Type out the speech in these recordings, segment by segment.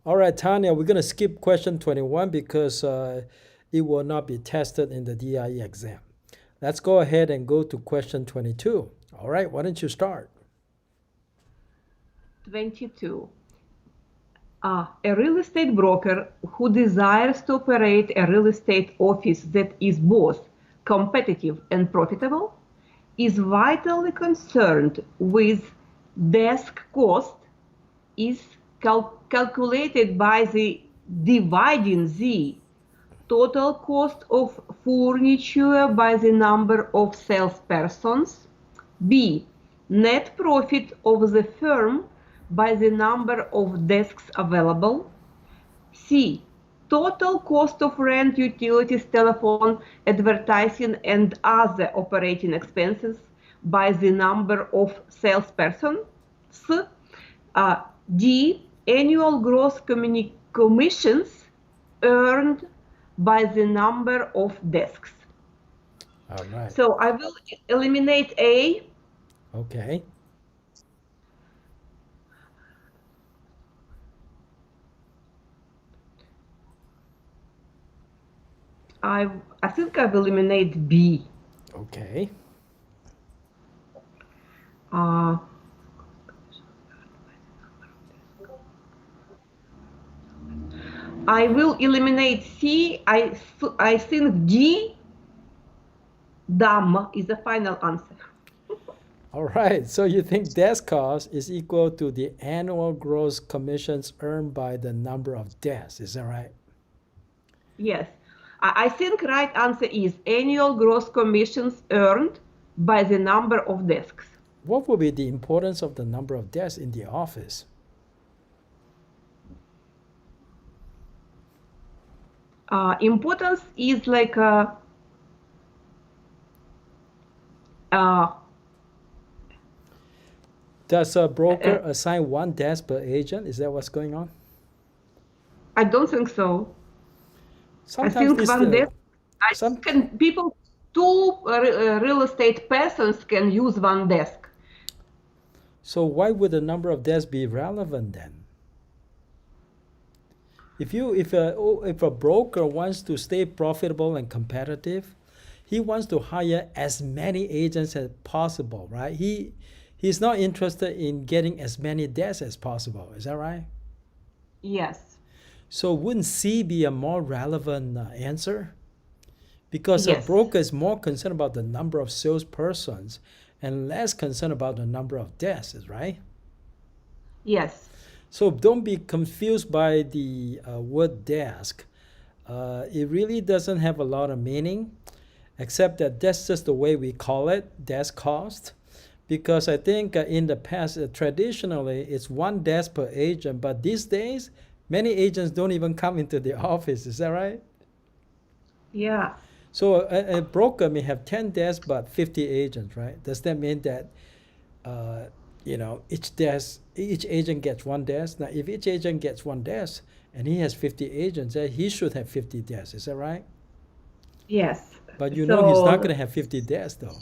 All right, Tanya, we're going to skip question 21 because it will not be tested in the DRE exam. Let's go ahead and go to question 22. All right, why don't you start? 22. A real estate broker who desires to operate a real estate office that is both competitive and profitable is vitally concerned with desk cost is calculated by the dividing the total cost of furniture by the number of salespersons. B. Net profit of the firm by the number of desks available. C. Total cost of rent, utilities, telephone, advertising, and other operating expenses by the number of salespersons. D. Annual gross commissions earned by the number of desks. All right. So I will eliminate A. Okay. I think I will eliminate B. Okay. I will eliminate C. I think D, dumb, is the final answer. All right, so you think desk cost is equal to the annual gross commissions earned by the number of desks, is that right? Yes. I think right answer is annual gross commissions earned by the number of desks. What would be the importance of the number of desks in the office? Importance is like Does a broker assign one desk per agent? Is that what's going on? I don't think so. Sometimes I think this, one desk. some, People, two real estate persons can use one desk. so why would the number of desks be relevant then? If a broker wants to stay profitable and competitive, he wants to hire as many agents as possible, right? He's not interested in getting as many desks as possible. Is that right? Yes. So wouldn't C be a more relevant answer? Because Yes. a broker is more concerned about the number of salespersons and less concerned about the number of desks, right? Yes. So don't be confused by the word desk. It really doesn't have a lot of meaning, except that that's just the way we call it, desk cost. Because I think in the past, traditionally, it's one desk per agent, but these days, many agents don't even come into the office. Is that right? Yeah. So a broker may have 10 desks, but 50 agents, right? Does that mean that each agent gets one desk? Now, if each agent gets one desk and he has 50 agents, he should have 50 desks. Is that right? Yes. But he's not going to have 50 desks, though,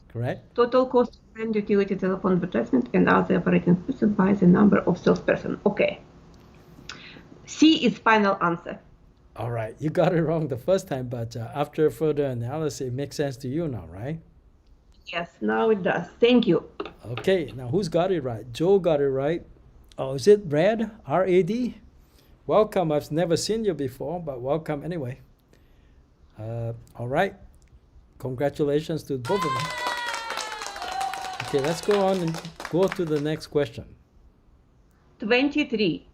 correct? Total cost of rent, utility, telephone, advertisement, and other operating expenses by the number of salesperson. Okay. C is final answer. All right, you got it wrong the first time, but after further analysis, it makes sense to you now, right? Yes, now it does. Thank you. Okay, now who's got it right? Joe got it right. Oh, is it Red? R-A-D? Welcome. I've never seen you before, but welcome anyway. All right. Congratulations to both of you. Okay, let's go on and go to the next question. 23.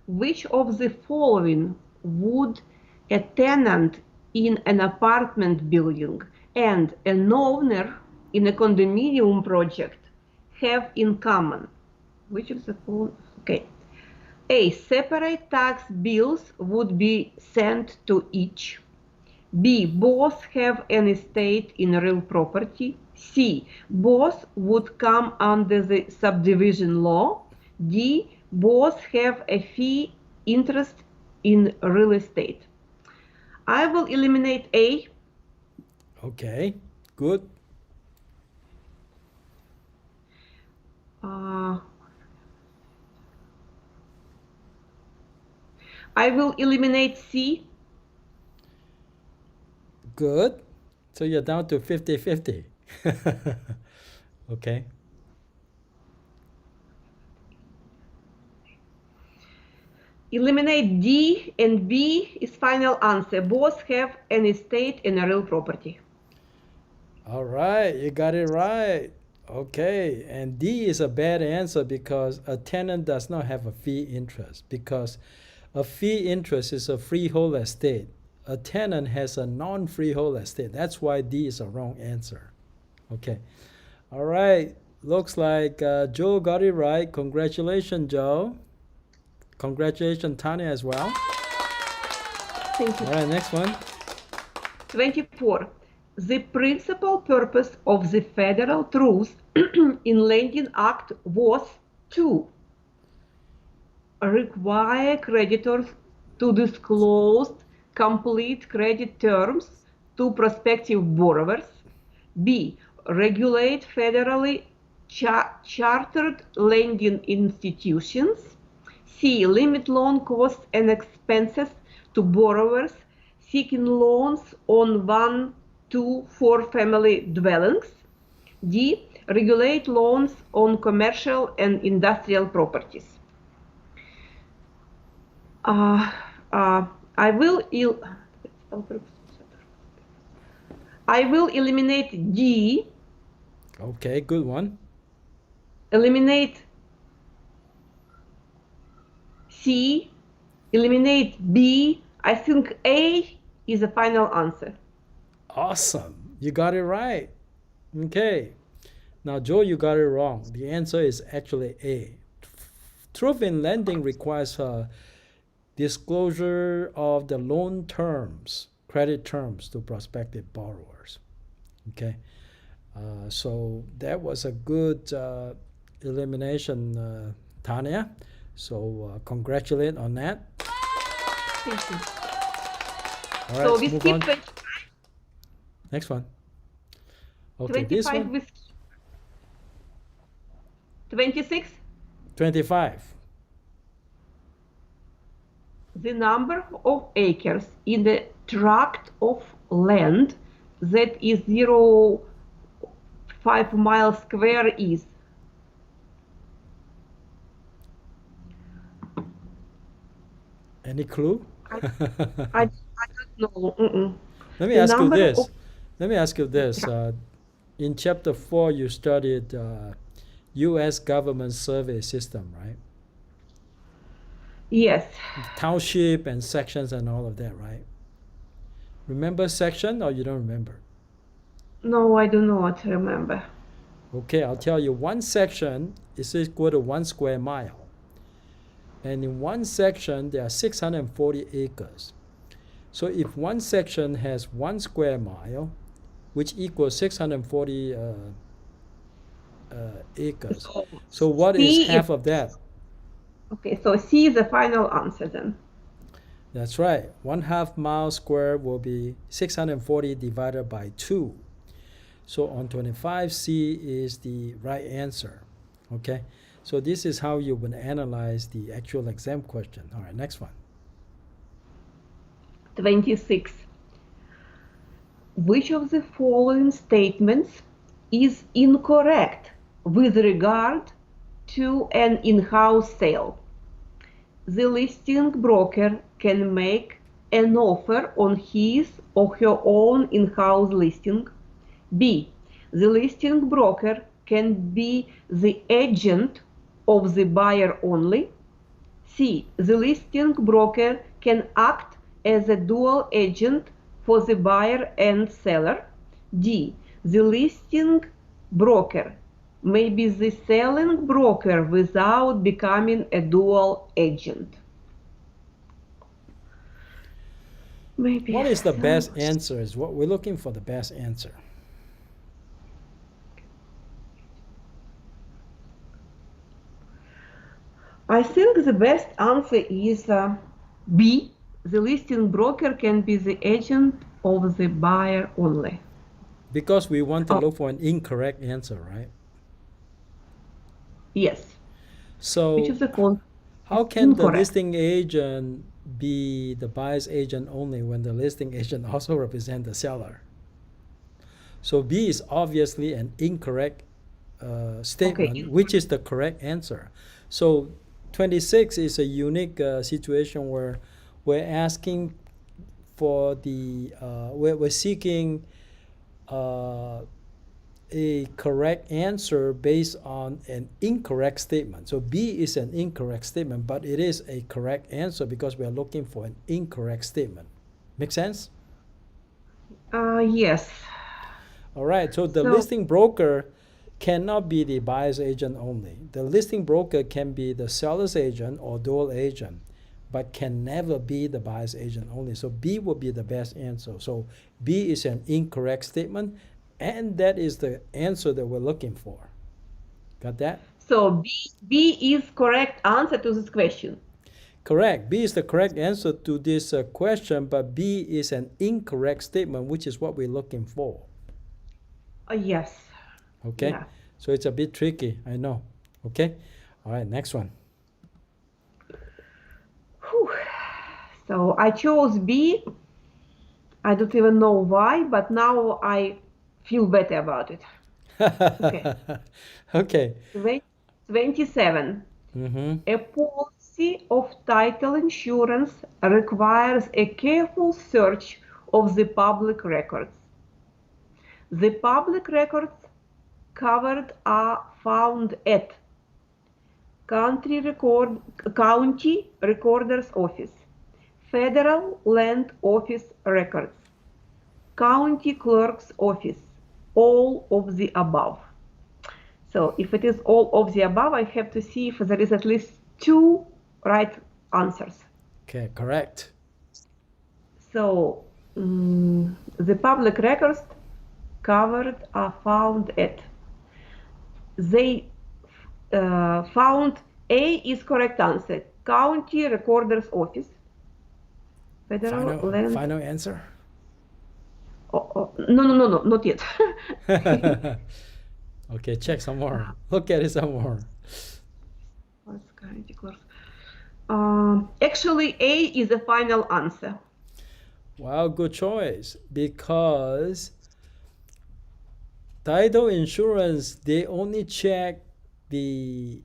Which of the following would a tenant in an apartment building and an owner in a condominium project have in common? Which of the following? Okay. A. Separate tax bills would be sent to each. B. Both have an estate in real property. C. Both would come under the subdivision law. D. Both have a fee interest in real estate. I will eliminate A. Okay, good. I will eliminate C. Good. So you're down to 50-50. Okay. Eliminate D and B is final answer. Both have an estate and a real property. All right, you got it right. Okay, and D is a bad answer because a tenant does not have a fee interest, because a fee interest is a freehold estate. A tenant has a non-freehold estate. That's why D is a wrong answer. Okay. All right. Looks like Joe got it right. Congratulations, Joe. Congratulations, Tanya, as well. Thank you. All right, next one. 24. The principal purpose of the Federal Truth in Lending Act was to require creditors to disclose complete credit terms to prospective borrowers. B. Regulate federally chartered lending institutions. C. Limit loan costs and expenses to borrowers seeking loans on 1, 2, 4 family dwellings. D. Regulate loans on commercial and industrial properties. I will eliminate D. Okay, good one. Eliminate C. Eliminate B. I think A is the final answer. Awesome. You got it right. Okay. Now, Joe, you got it wrong. The answer is actually A. Truth in lending requires disclosure of the loan terms, credit terms to prospective borrowers. Okay. So that was a good elimination, Tanya. So congratulate on that. Thank you. All right, So let's we move skip on. 25. Next one. Okay, this 25 one. with 26. 25. The number of acres in the tract of land that is 0.5 miles square is. Any clue? I don't know. Let me The ask you number this. of- Let me ask you this. In chapter 4, you studied U.S. government survey system, right? Yes. Township and sections and all of that, right? Remember section or you don't remember? No, I do not remember. Okay, I'll tell you. One section is equal to 1 square mile. And in one section, there are 640 acres. So if one section has 1 square mile, which equals 640 acres. So what is half of that? Okay, so C is the final answer then. That's right. 1/2 mile square will be 640 divided by 2. So on 25, C is the right answer. Okay, so this is how you would analyze the actual exam question. All right, next one. 26. Which of the following statements is incorrect with regard to an in-house sale? The listing broker can make an offer on his or her own in-house listing. B. The listing broker can be the agent of the buyer only. C. The listing broker can act as a dual agent for the buyer and seller. D. The listing broker may be the selling broker without becoming a dual agent. Maybe What is the best answer? Is what we're looking for, the best answer. I think the best answer is B. The listing broker can be the agent of the buyer only. Because we want to look for an incorrect answer, right? Yes. So Which is the how can the incorrect. listing agent be the buyer's agent only when the listing agent also represents the seller. So B is obviously an incorrect statement, Okay. which is the correct answer. So 26 is a unique situation where we're asking for the, we're seeking a correct answer based on an incorrect statement. So B is an incorrect statement, but it is a correct answer because we are looking for an incorrect statement. Make sense? Yes. All right, so the So- listing broker cannot be the buyer's agent only. The listing broker can be the seller's agent or dual agent, but can never be the buyer's agent only. So B would be the best answer. So B is an incorrect statement, and that is the answer that we're looking for. Got that? So B is correct answer to this question. Correct. B is the correct answer to this question, but B is an incorrect statement, which is what we're looking for. Yes. Okay? Yeah. So it's a bit tricky, I know. Okay? All right, next one. Whew. So I chose B. I don't even know why, but now I feel better about it. Okay. Okay. 27. Mm-hmm. A policy of title insurance requires a careful search of the public records. The public records covered are found at County Recorder's Office, Federal Land Office Records, County Clerk's Office, all of the above. So if it is all of the above, I have to see if there is at least 2 right answers. Okay, correct. So the public records covered are found at. They found A is correct answer. County Recorder's Office. Federal Land. Final answer? No, not yet. Okay, check some more. Look at it some more. Actually, A is the final answer. Wow, good choice. Because title insurance, they only check the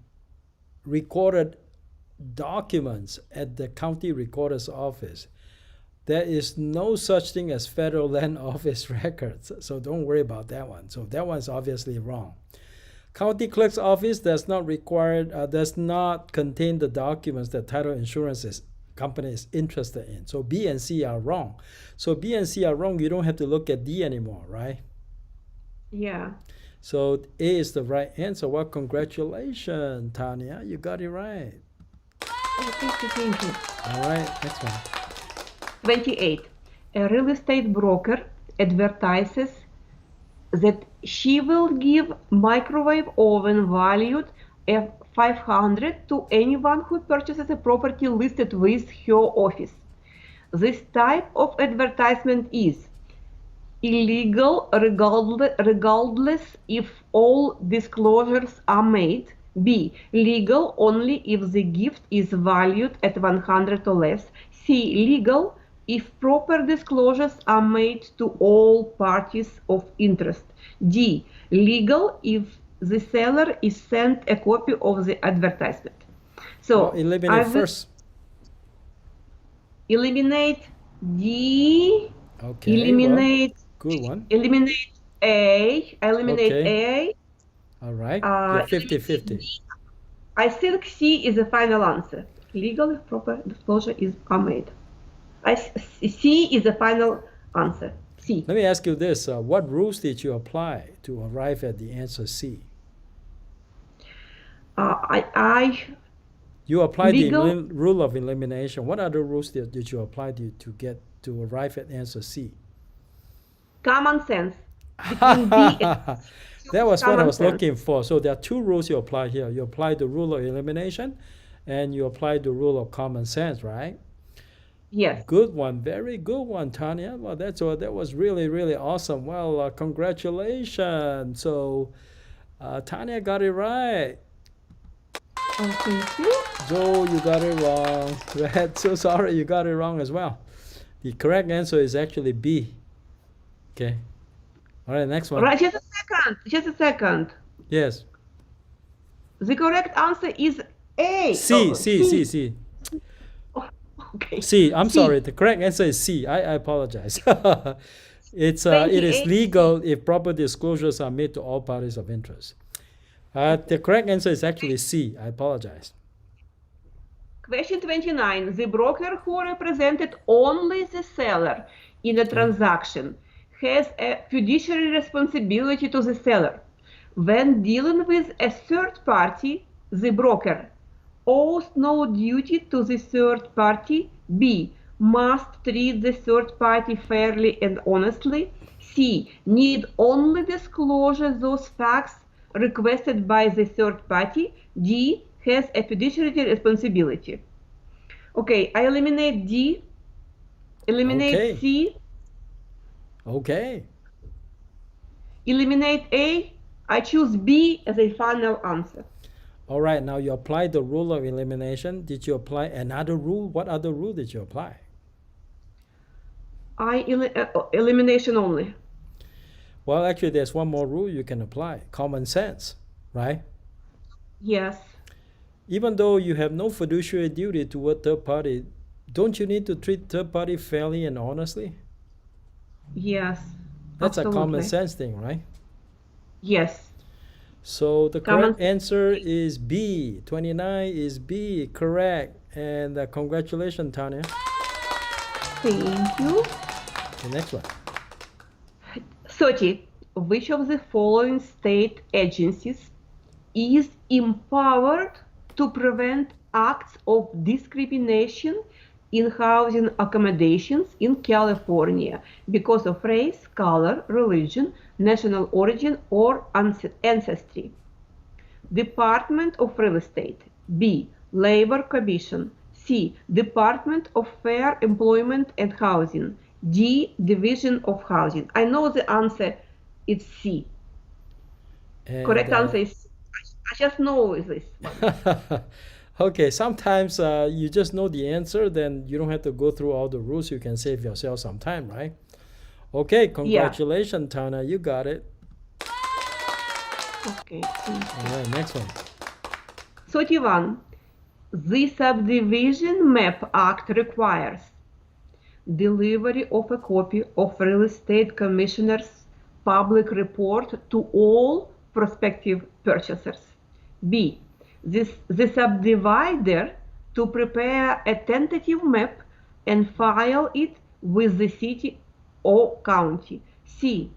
recorded documents at the county recorder's office. There is no such thing as federal land office records, so don't worry about that one. So that one's obviously wrong. County clerk's office does not contain the documents that title insurance company is interested in. So B and C are wrong. So B and C are wrong. You don't have to look at D anymore, right? Yeah. So A is the right answer. Well, congratulations, Tanya. You got it right. Thank you. All right, next one. 28. A real estate broker advertises that she will give microwave oven valued at $500 to anyone who purchases a property listed with her office. This type of advertisement is illegal regardless if all disclosures are made. B. Legal only if the gift is valued at $100 or less. C. Legal if proper disclosures are made to all parties of interest. D. Legal if the seller is sent a copy of the advertisement. So well, eliminate first. Eliminate D. Okay. Eliminate. Well, good one. Eliminate A. Eliminate Okay. A. All right. Yeah, 50-50. I think C is the final answer. Legal if proper disclosure are made. C is the final answer. C. Let me ask you this. What rules did you apply to arrive at the answer C? You applied the rule of elimination. What other rules did you apply to arrive at answer C? Common sense. That was what I was looking for. So there are 2 rules you apply here. You apply the rule of elimination, and you apply the rule of common sense, right? Yes. Good one. Very good one, Tanya. Well, that was really, really awesome. Well, congratulations. So Tanya got it right. Oh, thank you. Joe, you got it wrong. Red, so sorry, you got it wrong as well. The correct answer is actually B. Okay. All right, next one. Right, just a second. Yes. The correct answer is A. C, Oh, C. Oh, okay. C, I'm C. sorry. The correct answer is C. I apologize. It is 28. legal if proper disclosures are made to all parties of interest. The correct answer is actually C. I apologize. Question 29. The broker who represented only the seller in a transaction has a fiduciary responsibility to the seller. When dealing with a third party, the broker owes no duty to the third party. B. Must treat the third party fairly and honestly. C. Need only disclosure those facts requested by the third party. D. Has a fiduciary responsibility. Okay, I eliminate D, eliminate Okay. C, Okay. eliminate A. I choose B as a final answer. All right, now you apply the rule of elimination. Did you apply another rule? What other rule did you apply? Elimination only. Well, actually, there's one more rule you can apply. Common sense, right? Yes. Even though you have no fiduciary duty toward third party, don't you need to treat third party fairly and honestly? Yes. That's absolutely. a common sense thing, right? Yes. So the Common correct answer is B. 29 is B, correct. And congratulations, Tanya. Thank you. The next one. 30. Which of the following state agencies is empowered to prevent acts of discrimination in housing accommodations in California because of race, color, religion, national origin, or ancestry? Department of Real Estate. B. Labor Commission. C. Department of Fair Employment and Housing. D. Division of Housing. I know the answer is C. And, Correct answer is I just know this one. Okay, sometimes you just know the answer, then you don't have to go through all the rules. You can save yourself some time, right? Okay, congratulations, Tana. You got it. Okay. All right, next one. 31. The Subdivision Map Act requires delivery of a copy of Real Estate Commissioner's public report to all prospective purchasers. B. The subdivider to prepare a tentative map and file it with the city or county. C.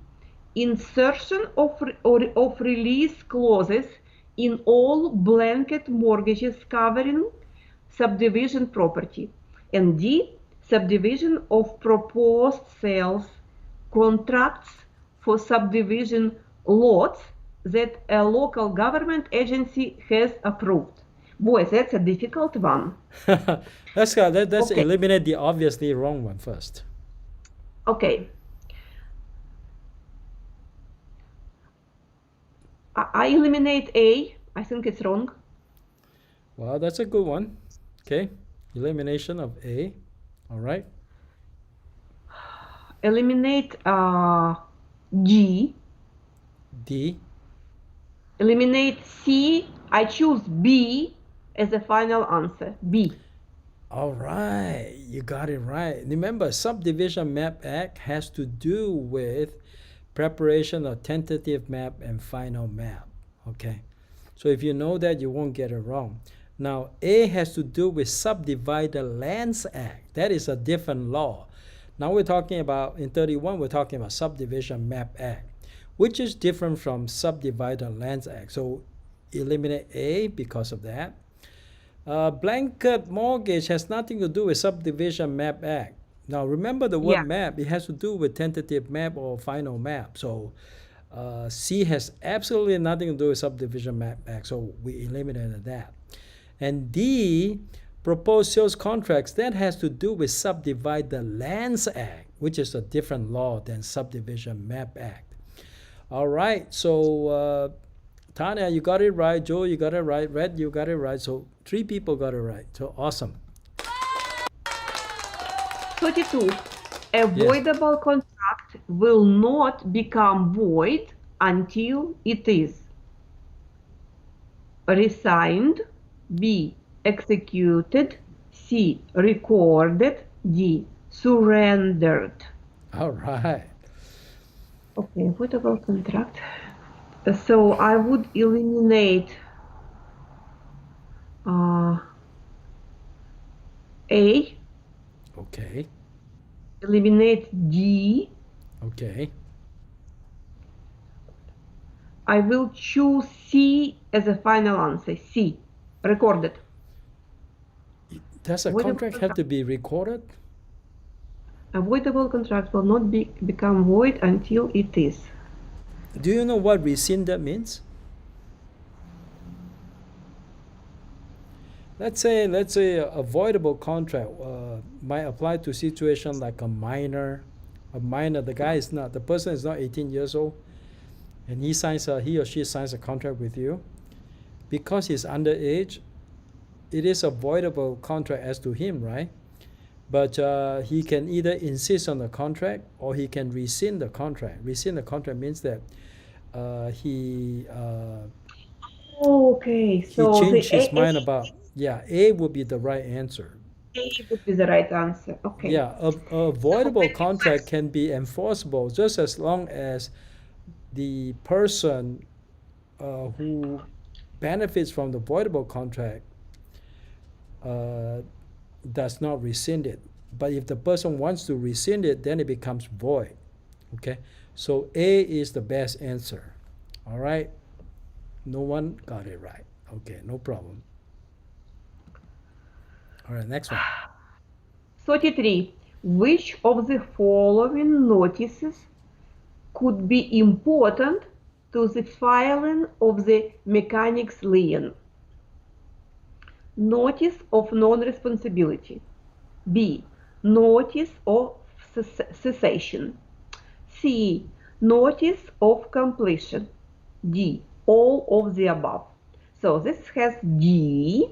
Insertion of release clauses in all blanket mortgages covering subdivision property. And D. Subdivision of proposed sales contracts for subdivision lots that a local government agency has approved. Boy, that's a difficult one. Let's eliminate the obviously wrong one first. Okay. I eliminate A. I think it's wrong. Well, that's a good one. Okay. Elimination of A. All right. Eliminate G. D. Eliminate C. I choose B as a final answer. B. All right, you got it right. Remember, Subdivision Map Act has to do with preparation of tentative map and final map. Okay, so if you know that, you won't get it wrong. Now, A has to do with Subdivider Lands Act. That is a different law. Now we're talking about, in 31, we're talking about Subdivision Map Act, which is different from Subdivider Lands Act. So eliminate A because of that. Blanket mortgage has nothing to do with Subdivision Map Act. Now remember the word map, it has to do with tentative map or final map. So C has absolutely nothing to do with Subdivision Map Act. So we eliminated that. And D, proposed sales contracts, that has to do with Subdivider Lands Act, which is a different law than Subdivision Map Act. All right, so Tanya, you got it right. Joe, you got it right. Red, you got it right. So 3 people got it right. So awesome. 32. A voidable contract will not become void until it is resigned, B. executed, C. recorded, D. surrendered. All right. Okay, voidable contract. So I would eliminate A, Okay. eliminate D. Okay. I will choose C as a final answer. C, recorded. Does a Voidable contract have to be recorded? A voidable contract will not become void until it is. Do you know what rescind that means? Let's say a voidable contract might apply to situation like a minor. The person is not 18 years old, and he or she signs a contract with you. Because he's underage, it is a voidable contract as to him, right? But he can either insist on the contract or he can rescind the contract. Rescind the contract means that he Okay, so changed the his mind about. Yeah, A would be the right answer. A would be the right answer. Okay. Yeah, a voidable contract can be enforceable just as long as the person who benefits from the voidable contract does not rescind it. But if the person wants to rescind it, then it becomes void. Okay, so A is the best answer. All right, no one got it right. Okay, no problem. All right, next one. 33. Which of the following notices could be important to the filing of the mechanic's lien? Notice of non-responsibility. B. Notice of cessation. C. Notice of completion. D. All of the above. So this has D.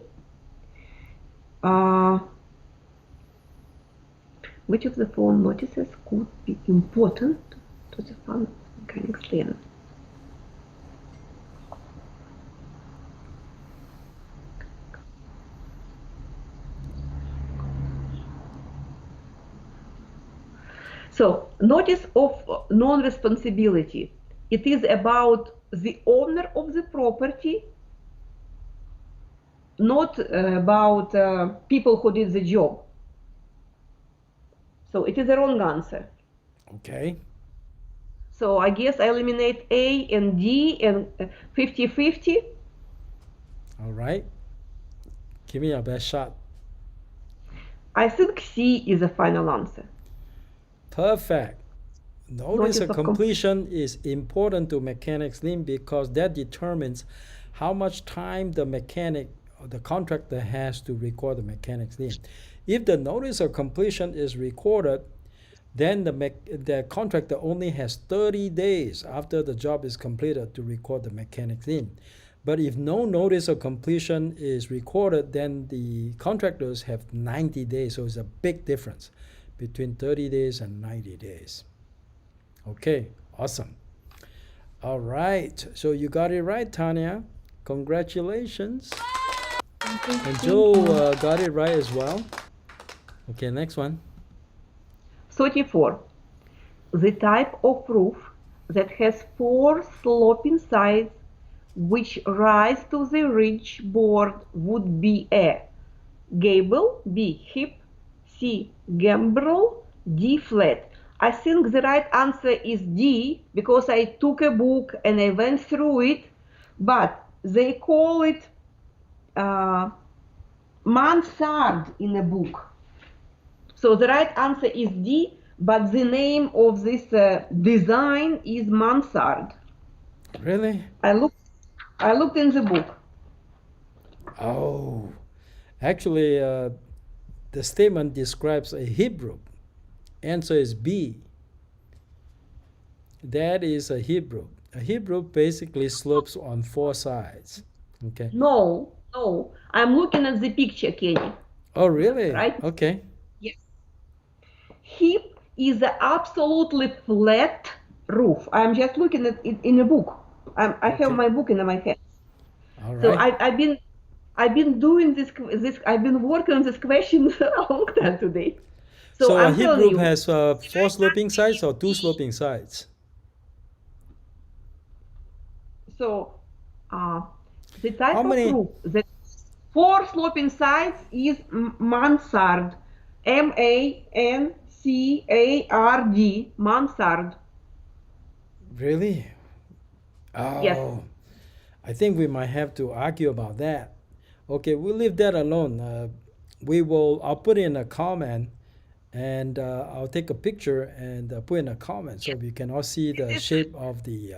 Which of the following notices could be important to the filing of the mechanic's lien? So, notice of non-responsibility. It is about the owner of the property, not about people who did the job. So it is a wrong answer. Okay. So I guess I eliminate A and D and 50-50. All right. Give me your best shot. I think C is the final answer. Perfect. Notice of completion is important to mechanic's lien because that determines how much time the mechanic or the contractor has to record the mechanic's lien. If the notice of completion is recorded, then the contractor only has 30 days after the job is completed to record the mechanic's lien. But if no notice of completion is recorded, then the contractors have 90 days. So it's a big difference between 30 days and 90 days. Okay, awesome. All right, so you got it right, Tanya. Congratulations. And Joe got it right as well. Okay, next one. 34. The type of roof that has 4 sloping sides which rise to the ridge board would be a gable, B hip, C gambrel, D flat. I think the right answer is D because I took a book and I went through it, but they call it mansard in a book. So the right answer is D, but the name of this design is mansard. Really? I looked in the book. Oh, actually, the statement describes a hip roof. Answer is B. That is a hip roof. A heap roof basically slopes on four sides. Okay. No, no. I'm looking at the picture, Kenny. Oh, really? Right? Okay. Yes. Heap is an absolutely flat roof. I'm just looking at it in a book. I have Okay. my book in my hand. All So right. I've been doing this I've been working on this question a long time today. So So a I'm heap telling roof you, has four sloping sides or two sloping sides? so the How type of many? roof that four sloping sides is mansard, mansard, mansard. Really? Yes, Oh, I think we might have to argue about that. Okay, we'll leave that alone. I'll put in a comment and I'll take a picture and put in a comment so we can all see the this shape of the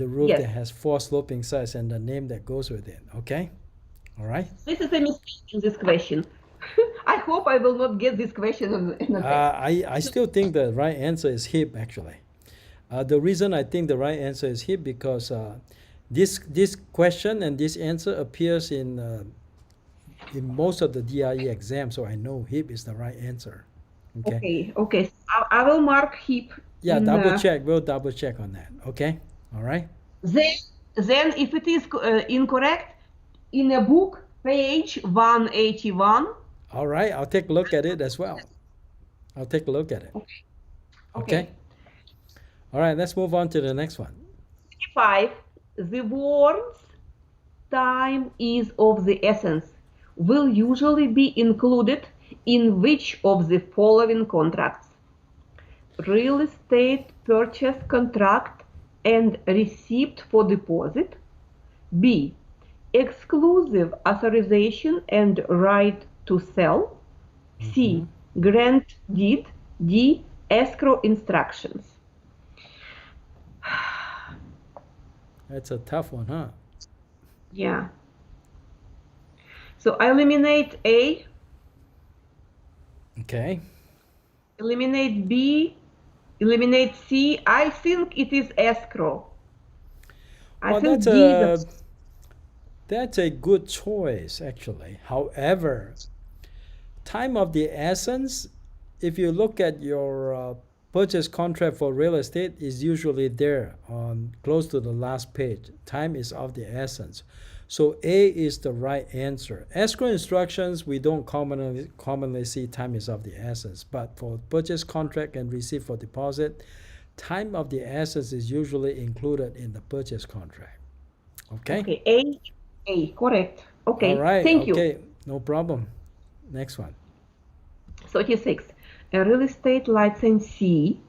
roof yes. that has four sloping sides and the name that goes with it. Okay? All right? This is a mistake in this question. I hope I will not get this question in the test. I still think the right answer is hip actually. The reason I think the right answer is hip because this question and this answer appears in most of the DRE exams, so I know hip is the right answer. Okay. Okay, okay. So I will mark heap Yeah, in. double check. We'll double check on that. Okay. All right. Then, then if it is incorrect, in a book, page 181. All right. I'll take a look at it as well. I'll take a look at it. Okay. Okay. All right. Let's move on to the next one. 5. The words time is of the essence will usually be included in which of the following contracts? Real estate purchase contract and receipt for deposit. B. Exclusive authorization and right to sell. C. Grant deed. D. Escrow instructions. That's a tough one, huh? Yeah. So I eliminate A, Okay. eliminate B, eliminate C. I think it is escrow. I Well, think D is that's a good choice actually. However, time of the essence, if you look at your purchase contract for real estate, is usually there on close to the last page. Time is of the essence. So A is the right answer. Escrow instructions, we don't commonly see time is of the essence, but for purchase contract and receipt for deposit, time of the essence is usually included in the purchase contract. Okay? okay. A, correct. Okay, All right. thank you. Okay, no problem. Next one. 36. A real estate licensee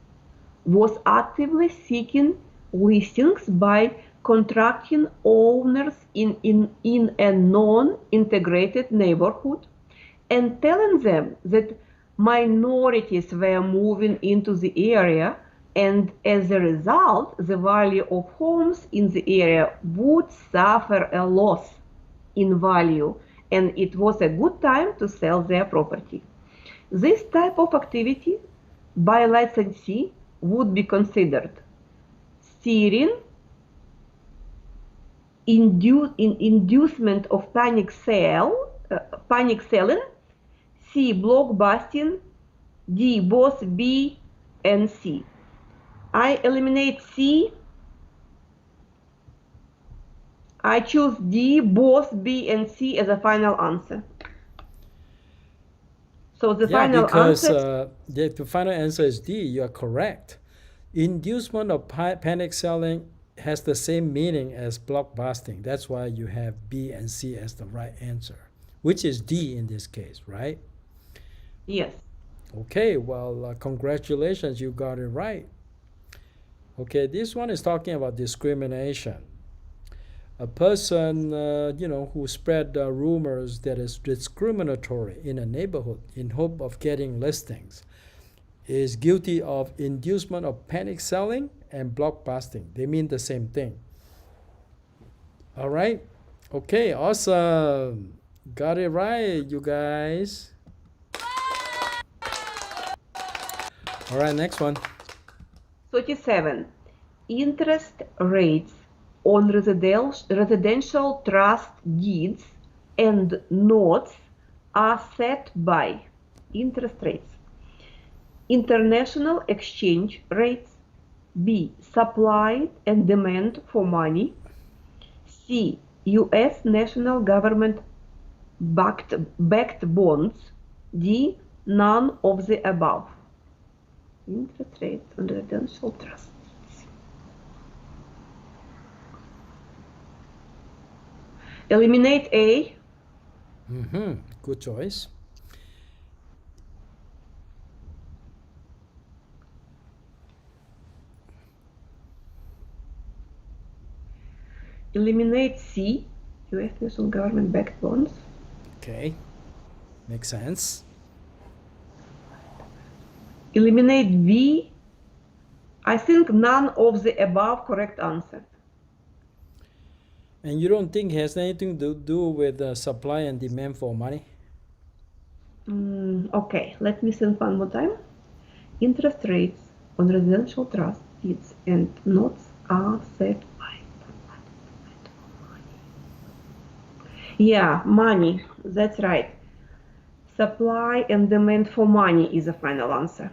was actively seeking listings by contracting owners in a non-integrated neighborhood and telling them that minorities were moving into the area, and as a result, the value of homes in the area would suffer a loss in value, and it was a good time to sell their property. This type of activity by a licensee would be considered steering, inducement of panic selling, C. Blockbusting, D. Both B and C. I eliminate C. I choose D, both B and C as a final answer. So the final because answer. the final answer is D. You are correct. Inducement of panic selling has the same meaning as blockbusting. That's why you have B and C as the right answer, which is D in this case, right? Yes. Okay, well, congratulations, you got it right. Okay, this one is talking about discrimination. A person, who spread rumors that is discriminatory in a neighborhood in hope of getting listings is guilty of inducement of panic selling and blockbusting. They mean the same thing. All right. Okay, awesome. Got it right, you guys. All right, next one. 37. interest rates on residential trust deeds and notes are set by interest rates, international exchange rates, B, supply and demand for money, C, U.S. national government backed bonds, D, none of the above. Interest rates on residential trust. Eliminate A. Good choice. Eliminate C, U.S. national government backed bonds. Okay, makes sense. Eliminate B. I think none of the above correct answer. And you don't think it has anything to do with supply and demand for money? Okay, let me think one more time. Interest rates on residential trust deeds and notes are set by. Yeah, money. That's right. Supply and demand for money is the final answer.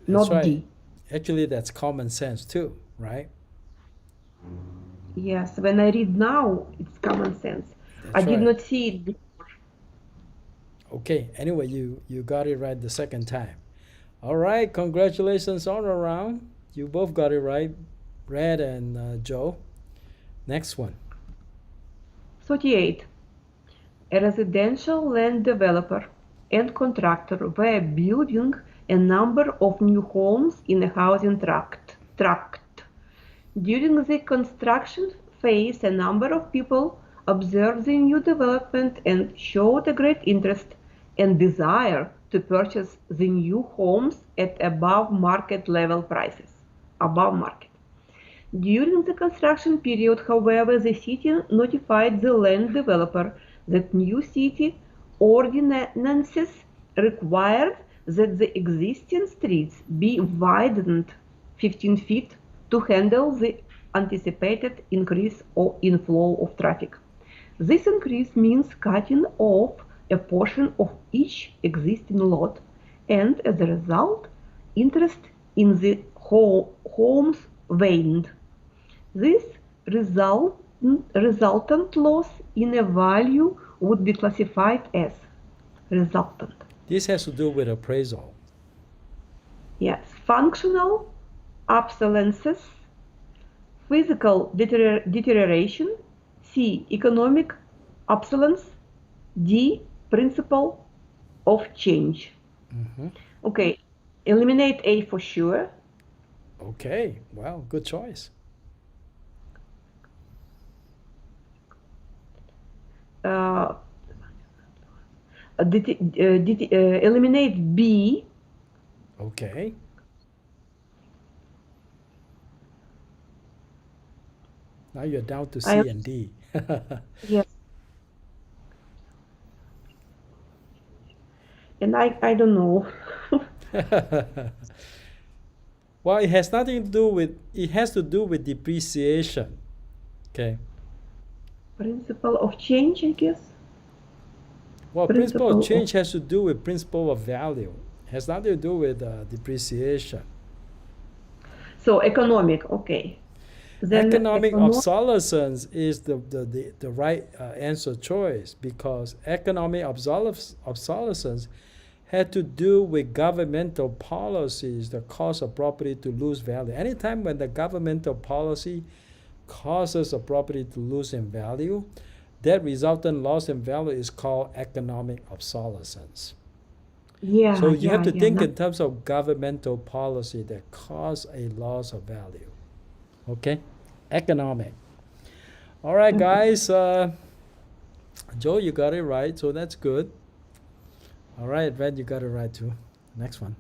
That's Not right. D. Actually, that's common sense too, right? Yes, when I read now, it's common sense. I That's did right. not see it before. Okay, anyway, you got it right the second time. All right, congratulations all around. You both got it right, Brad and Joe. Next one. 38. A residential land developer and contractor were building a number of new homes in a housing tract. During the construction phase, a number of people observed the new development and showed a great interest and desire to purchase the new homes at above market level prices. Above market. During the construction period, however, the city notified the land developer that new city ordinances required that the existing streets be widened 15 feet to handle the anticipated increase in flow of traffic. This increase means cutting off a portion of each existing lot, and as a result, interest in the homes waned. This resultant loss in a value would be classified as resultant. This has to do with appraisal. Yes, functional obsolescence, physical deterioration, C, economic obsolescence, D, principle of change. Okay, eliminate A for sure. Okay, well, good choice. Eliminate B. Okay. Now you're down to C and D. Yes. And I don't know. Well, it has nothing to do with, it has to do with depreciation. Okay. Principle of change, I guess. Well, principle of change has to do with principle of value. It has nothing to do with depreciation. So economic, okay. Then economic obsolescence is the right answer choice, because economic obsolescence had to do with governmental policies that cause a property to lose value. Anytime when the governmental policy causes a property to lose in value, that resultant loss in value is called economic obsolescence. Yeah. So you have to think in terms of governmental policy that cause a loss of value. Okay? Economic. All right, guys. Joe, you got it right, so that's good. All right, Red, you got it right too. Next one.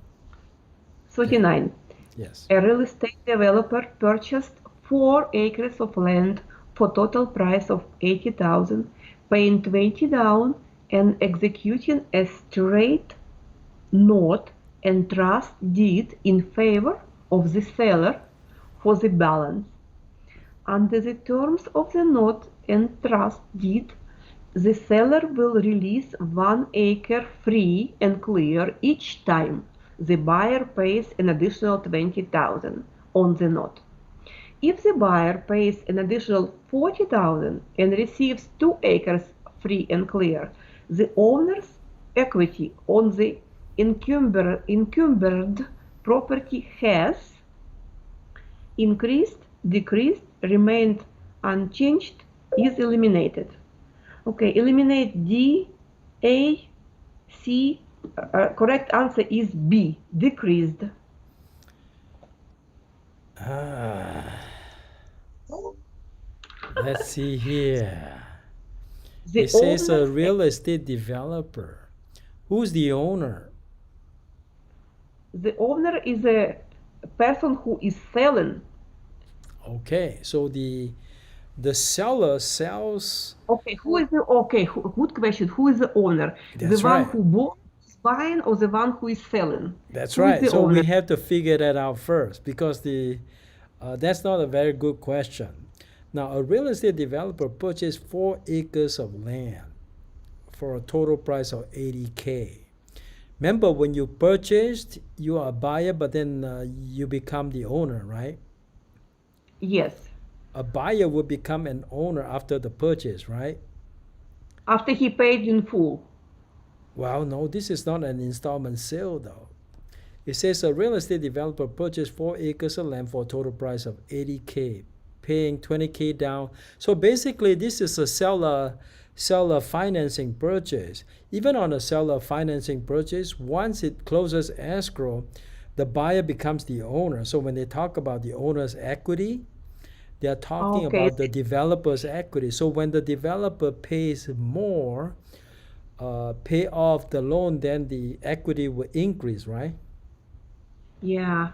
39. Yes. A real estate developer purchased 4 acres of land for total price of $80,000, paying $20 down and executing a straight note and trust deed in favor of the seller for the balance. Under the terms of the note and trust deed, the seller will release 1 acre free and clear each time the buyer pays an additional $20,000 on the note. If the buyer pays an additional $40,000 and receives 2 acres free and clear, the owner's equity on the encumbered property has increased, decreased, remained unchanged, is eliminated. Okay, eliminate D, A, C. Correct answer is B, decreased. Let's see here. The It says a owner's real estate developer. Who's the owner? The owner is a person who is selling. Okay, so the seller sells. Okay, who is the good question. Who is the owner? That's the one right. who bought is buying or the one who is selling? That's Who is right. the So we owner? have to figure that out first because that's not a very good question. Now, a real estate developer purchased 4 acres of land for a total price of $80K. Remember, when you purchased, you are a buyer, but then you become the owner, right? Yes. A buyer will become an owner after the purchase, right? After he paid in full. Well, no, this is not an installment sale, though. It says a real estate developer purchased 4 acres of land for a total price of $80K, paying $20K down. So basically, this is a seller financing purchase. Even on a seller financing purchase, once it closes escrow, the buyer becomes the owner. So when they talk about the owner's equity, they are talking about the developer's equity. So when the developer pays more, pay off the loan, then the equity will increase, right? Yeah.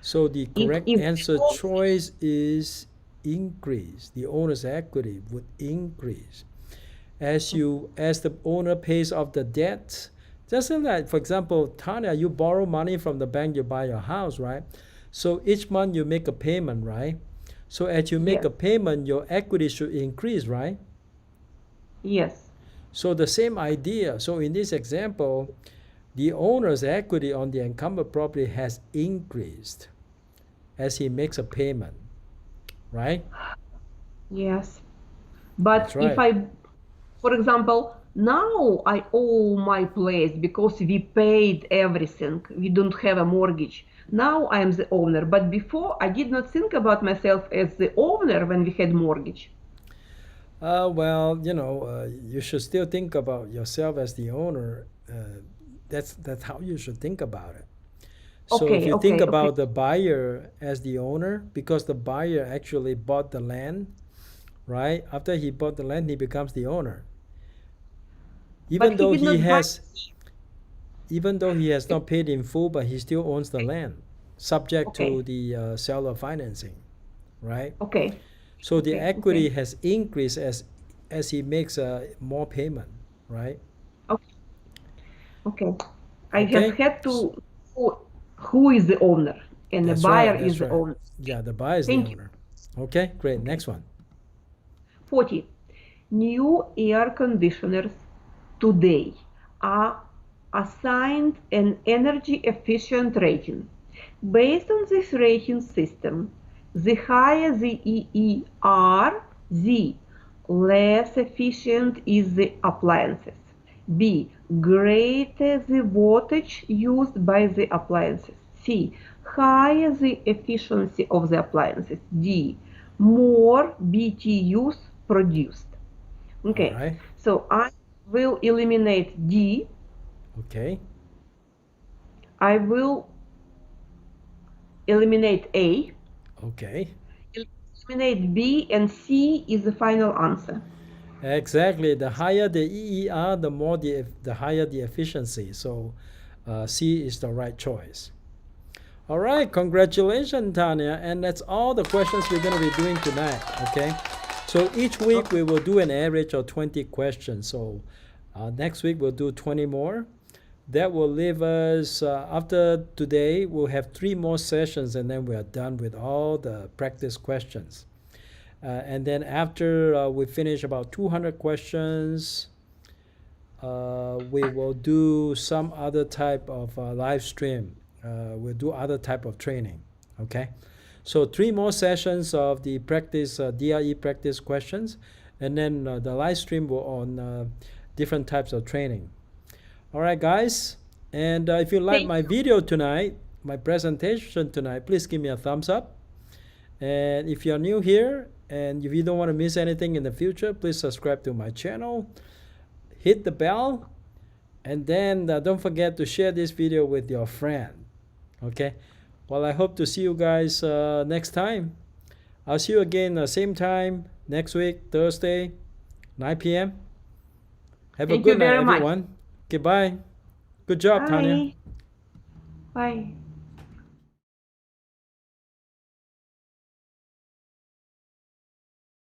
So the correct if answer choice is increase. The owner's equity would increase as the owner pays off the debt. Just like, for example, Tanya, you borrow money from the bank, you buy your house, right? So each month you make a payment, right? So as you make a payment, your equity should increase, right? Yes. So the same idea. So in this example, the owner's equity on the encumbered property has increased as he makes a payment, right? Yes. But That's right. if for example, now I owe my place because we paid everything. We don't have a mortgage. Now I am the owner. But before, I did not think about myself as the owner when we had mortgage. Well, you should still think about yourself as the owner. That's how you should think about it. So if you think about the buyer as the owner, because the buyer actually bought the land, right? After he bought the land, he becomes the owner. Even though he has not paid in full, but he still owns the land, subject to the seller financing, right? Okay. So the equity has increased as he makes more payment, right? Okay. I have had to know who is the owner, and the buyer is the owner. Yeah, the buyer is the owner. Okay, great. Next one. 40. New air conditioners today are assigned an energy efficient rating. Based on this rating system, the higher the EER, the less efficient is the appliances. B. Greater the wattage used by the appliances. C. Higher the efficiency of the appliances. D. More BTUs produced. Okay, right. So I will eliminate D. Okay. I will eliminate A. Okay. Eliminate B, and C is the final answer. Exactly. The higher the EER, the higher the efficiency. So C is the right choice. All right, congratulations, Tanya. And that's all the questions we're going to be doing tonight, okay? So each week we will do an average of 20 questions. So next week we'll do 20 more. That will leave us, after today, we'll have 3 more sessions and then we are done with all the practice questions. And then after we finish about 200 questions, we will do some other type of live stream. We'll do other type of training, okay? So 3 more sessions of the practice, DRE practice questions, and then the live stream will on different types of training. All right, guys, and if you like my video tonight, my presentation tonight, please give me a thumbs up. And if you're new here, and if you don't want to miss anything in the future, please subscribe to my channel, hit the bell, and then don't forget to share this video with your friend, okay? Well, I hope to see you guys next time. I'll see you again same time next week, Thursday, 9 p.m. Have a good night, everyone. Okay, bye. Good job, Tanya. Bye.